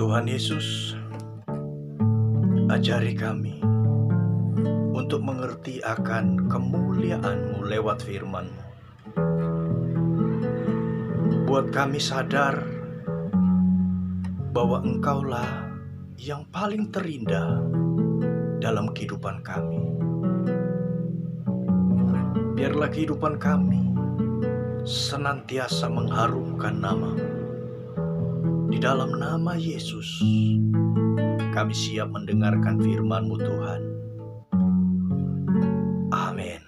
Tuhan Yesus, ajari kami untuk mengerti akan kemuliaan-Mu lewat firman-Mu. Buat kami sadar bahwa Engkaulah yang paling terindah dalam kehidupan kami. Biarlah kehidupan kami senantiasa mengharumkan nama-Mu. Di dalam nama Yesus, kami siap mendengarkan firman-Mu Tuhan. Amin.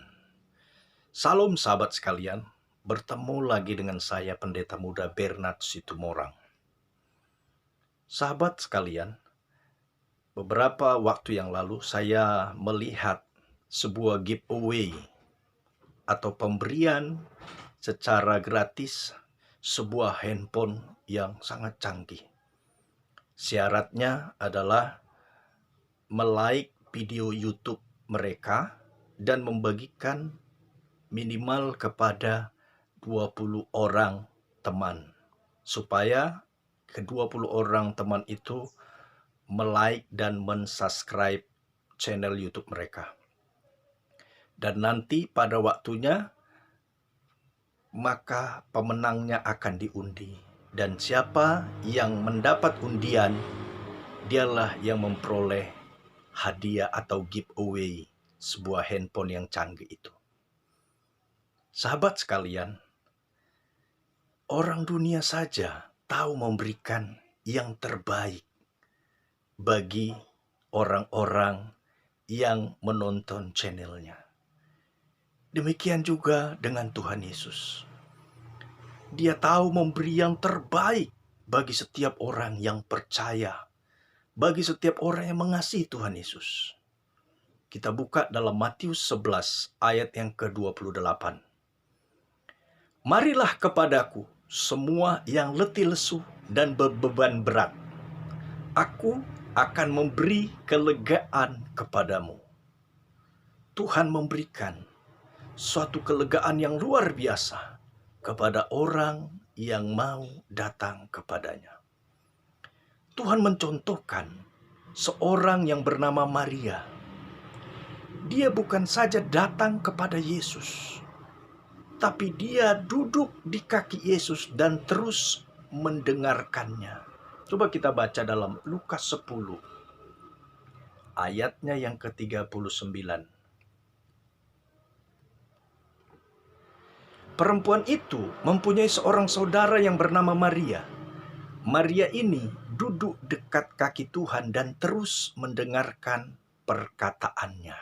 Salam sahabat sekalian, bertemu lagi dengan saya Pendeta Muda Bernard Situmorang. Sahabat sekalian, beberapa waktu yang lalu saya melihat sebuah giveaway atau pemberian secara gratis sebuah handphone yang sangat canggih. Syaratnya adalah melike video YouTube mereka dan membagikan minimal kepada 20 orang teman, supaya ke-20 orang teman itu melike dan mensubscribe channel YouTube mereka. Dan nanti pada waktunya maka pemenangnya akan diundi. Dan siapa yang mendapat undian, dialah yang memperoleh hadiah atau giveaway sebuah handphone yang canggih itu. Sahabat sekalian, orang dunia saja tahu memberikan yang terbaik bagi orang-orang yang menonton channelnya. Demikian juga dengan Tuhan Yesus. Dia tahu memberi yang terbaik bagi setiap orang yang percaya, bagi setiap orang yang mengasihi Tuhan Yesus. Kita buka dalam Matius 11 ayat yang ke-28. Marilah kepadaku semua yang letih lesu dan berbeban berat. Aku akan memberi kelegaan kepadamu. Tuhan memberikan suatu kelegaan yang luar biasa kepada orang yang mau datang kepadanya. Tuhan mencontohkan seorang yang bernama Maria. Dia bukan saja datang kepada Yesus, tapi dia duduk di kaki Yesus dan terus mendengarkannya. Coba kita baca dalam Lukas 10, ayatnya yang ke-39. Perempuan itu mempunyai seorang saudara yang bernama Maria. Maria ini duduk dekat kaki Tuhan dan terus mendengarkan perkataannya.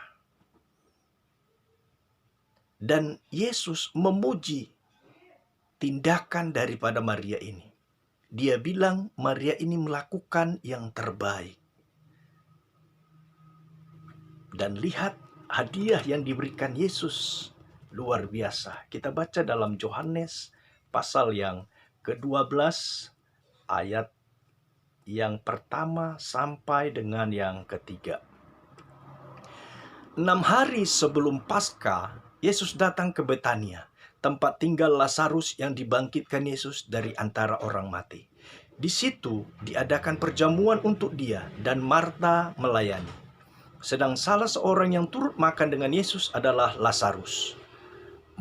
Dan Yesus memuji tindakan daripada Maria ini. Dia bilang Maria ini melakukan yang terbaik. Dan lihat hadiah yang diberikan Yesus. Luar biasa. Kita baca dalam Yohanes pasal yang ke-12 ayat yang pertama sampai dengan yang ketiga. 6 hari sebelum Paskah, Yesus datang ke Betania, tempat tinggal Lazarus yang dibangkitkan Yesus dari antara orang mati. Di situ diadakan perjamuan untuk dia dan Marta melayani. Sedang salah seorang yang turut makan dengan Yesus adalah Lazarus.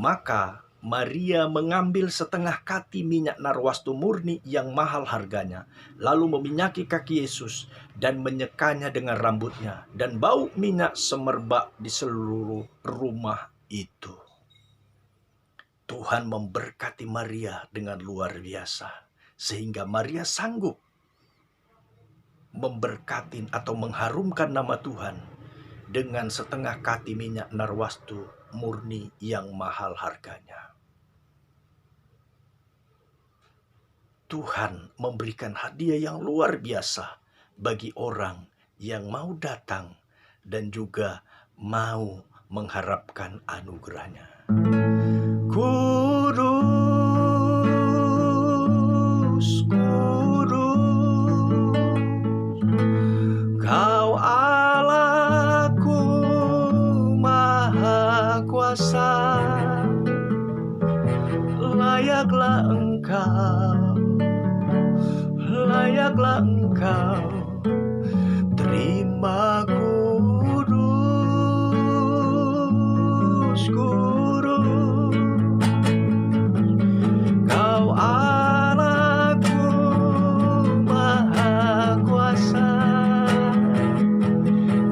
Maka Maria mengambil setengah kati minyak narwastu murni yang mahal harganya, lalu meminyaki kaki Yesus dan menyekanya dengan rambutnya, dan bau minyak semerbak di seluruh rumah itu. Tuhan memberkati Maria dengan luar biasa, sehingga Maria sanggup memberkati atau mengharumkan nama Tuhan dengan setengah kati minyak narwastu murni yang mahal harganya. Tuhan memberikan hadiah yang luar biasa bagi orang yang mau datang dan juga mau mengharapkan anugerahnya. Kudus, kudus, Kau Allahku Maha Kuasa. Layaklah Engkau, layaklah layaklah Engkau, terima kudus, kudus. Kau Allahku Maha Kuasa,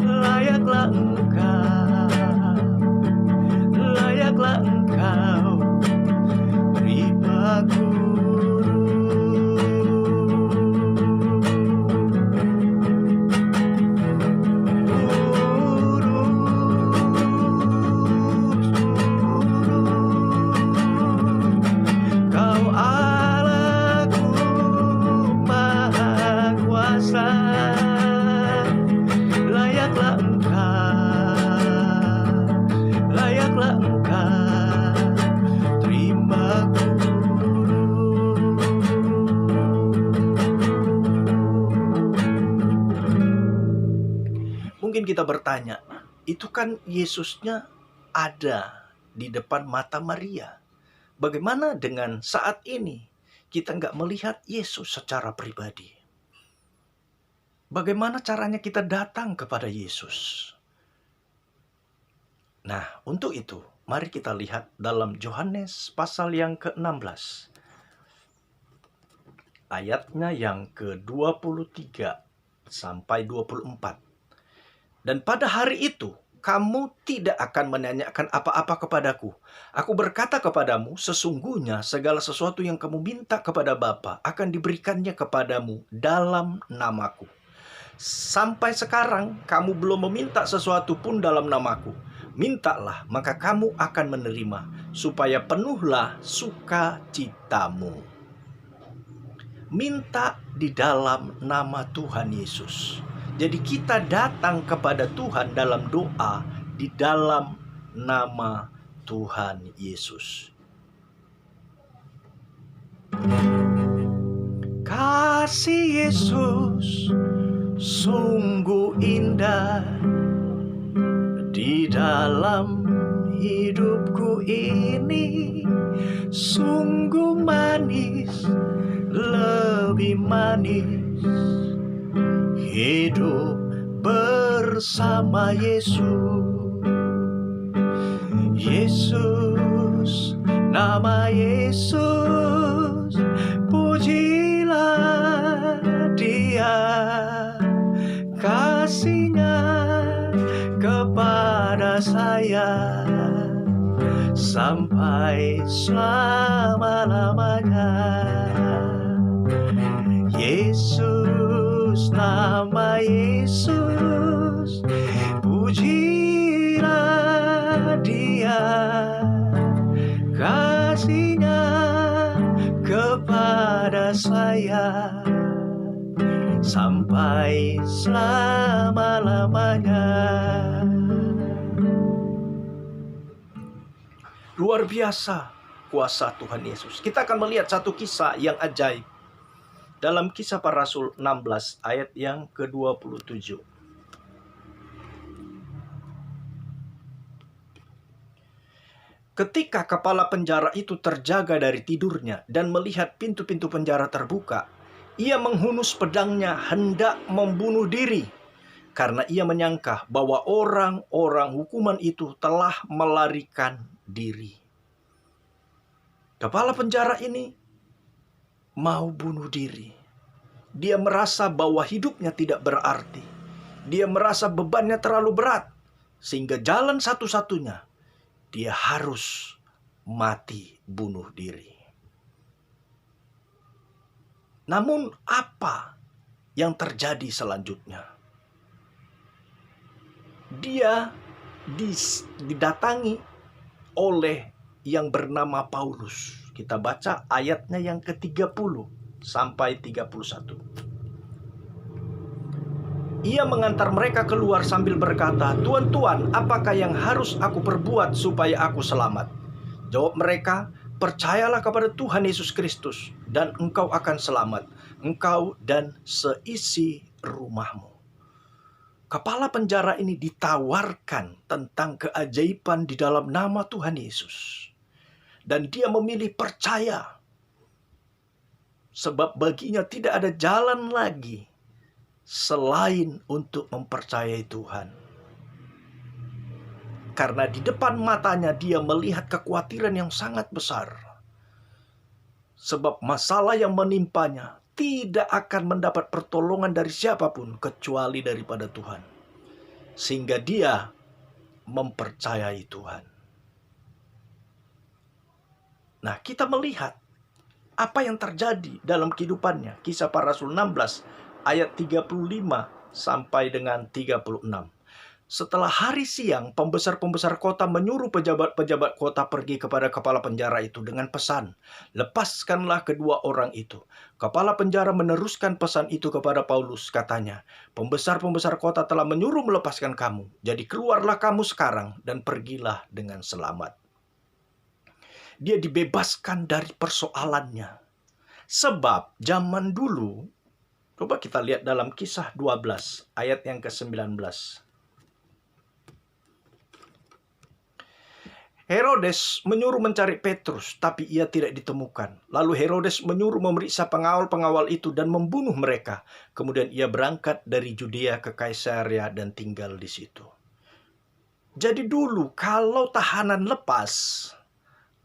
layaklah Engkau, terima Mungkin kita bertanya, itu kan Yesusnya ada di depan mata Maria. Bagaimana dengan saat ini kita nggak melihat Yesus secara pribadi? Bagaimana caranya kita datang kepada Yesus? Nah, untuk itu, mari kita lihat dalam Yohanes pasal yang ke-16. Ayatnya yang ke-23 sampai 24. Dan pada hari itu, kamu tidak akan menanyakan apa-apa kepadaku. Aku berkata kepadamu, sesungguhnya segala sesuatu yang kamu minta kepada Bapa akan diberikannya kepadamu dalam namaku. Sampai sekarang, kamu belum meminta sesuatu pun dalam namaku. Mintalah, maka kamu akan menerima, supaya penuhlah sukacitamu. Minta di dalam nama Tuhan Yesus. Jadi kita datang kepada Tuhan dalam doa di dalam nama Tuhan Yesus. Kasih Yesus sungguh indah di dalam hidupku ini, sungguh manis, lebih manis hidup bersama Yesus. Yesus, nama Yesus, pujilah Dia, kasih-Nya kepada saya sampai selama-lamanya. Yesus, nama Yesus, pujilah Dia, kasih-Nya kepada saya sampai selama-lamanya. Luar biasa kuasa Tuhan Yesus. Kita akan melihat satu kisah yang ajaib dalam Kisah Para Rasul 16 ayat yang ke-27. Ketika kepala penjara itu terjaga dari tidurnya dan melihat pintu-pintu penjara terbuka, ia menghunus pedangnya hendak membunuh diri, karena ia menyangka bahwa orang-orang hukuman itu telah melarikan diri. Kepala penjara ini mau bunuh diri. Dia merasa bahwa hidupnya tidak berarti. Dia merasa bebannya terlalu berat, sehingga jalan satu-satunya dia harus mati bunuh diri. Namun apa yang terjadi selanjutnya? Dia didatangi oleh yang bernama Paulus. Kita baca ayatnya yang ke-30 sampai 31. Ia mengantar mereka keluar sambil berkata, "Tuan, Tuan, apakah yang harus aku perbuat supaya aku selamat?" Jawab mereka, "Percayalah kepada Tuhan Yesus Kristus, dan engkau akan selamat, engkau dan seisi rumahmu." Kepala penjara ini ditawarkan tentang keajaiban di dalam nama Tuhan Yesus. Dan dia memilih percaya. Sebab baginya tidak ada jalan lagi selain untuk mempercayai Tuhan. Karena di depan matanya dia melihat kekhawatiran yang sangat besar. Sebab masalah yang menimpanya tidak akan mendapat pertolongan dari siapapun kecuali daripada Tuhan. Sehingga dia mempercayai Tuhan. Nah, kita melihat apa yang terjadi dalam kehidupannya. Kisah Para Rasul 16 ayat 35 sampai dengan 36. Setelah hari siang, pembesar-pembesar kota menyuruh pejabat-pejabat kota pergi kepada kepala penjara itu dengan pesan, "Lepaskanlah kedua orang itu." Kepala penjara meneruskan pesan itu kepada Paulus, katanya, "Pembesar-pembesar kota telah menyuruh melepaskan kamu. Jadi keluarlah kamu sekarang dan pergilah dengan selamat." Dia dibebaskan dari persoalannya. Sebab zaman dulu, coba kita lihat dalam Kisah 12 ayat yang ke-19. Herodes menyuruh mencari Petrus, tapi ia tidak ditemukan. Lalu Herodes menyuruh memeriksa pengawal-pengawal itu dan membunuh mereka. Kemudian ia berangkat dari Judea ke Kaisarea dan tinggal di situ. Jadi dulu kalau tahanan lepas,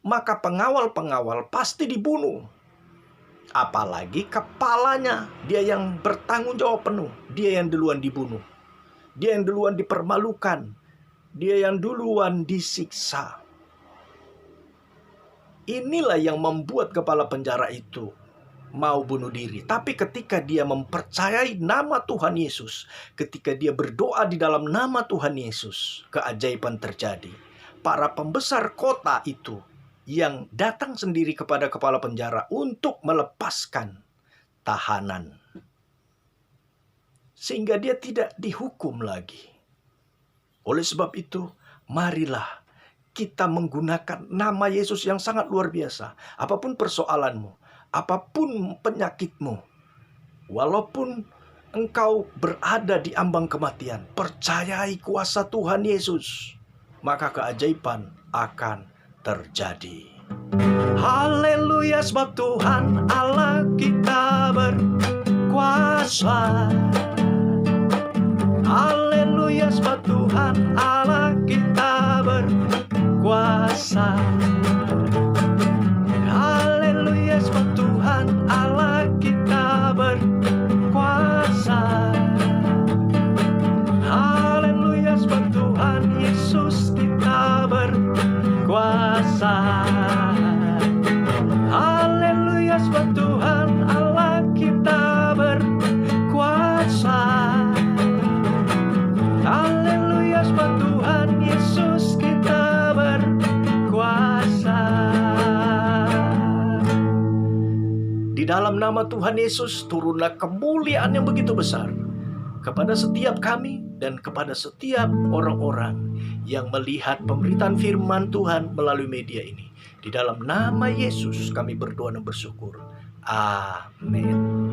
maka pengawal-pengawal pasti dibunuh. Apalagi kepalanya, dia yang bertanggung jawab penuh. Dia yang duluan dibunuh. Dia yang duluan dipermalukan. Dia yang duluan disiksa. Inilah yang membuat kepala penjara itu mau bunuh diri. Tapi ketika dia mempercayai nama Tuhan Yesus, ketika dia berdoa di dalam nama Tuhan Yesus, keajaiban terjadi. Para pembesar kota itu yang datang sendiri kepada kepala penjara untuk melepaskan tahanan. Sehingga dia tidak dihukum lagi. Oleh sebab itu, marilah kita menggunakan nama Yesus yang sangat luar biasa. Apapun persoalanmu, apapun penyakitmu, walaupun engkau berada di ambang kematian, percayai kuasa Tuhan Yesus, maka keajaiban akan terjadi. Haleluya, sebab Tuhan Allah kita berkuasa. Haleluya, sebab Tuhan Allah kita berkuasa. Haleluya, sebab Tuhan Allah kita berkuasa. Haleluya, sebab Tuhan Yesus kita berkuasa. Haleluya, sebab Tuhan Allah kita berkuasa. Haleluya, sebab Tuhan Yesus kita berkuasa. Di dalam nama Tuhan Yesus turunlah kemuliaan yang begitu besar kepada setiap kami dan kepada setiap orang-orang yang melihat pemberitaan firman Tuhan melalui media ini. Di dalam nama Yesus kami berdoa dan bersyukur. Amin.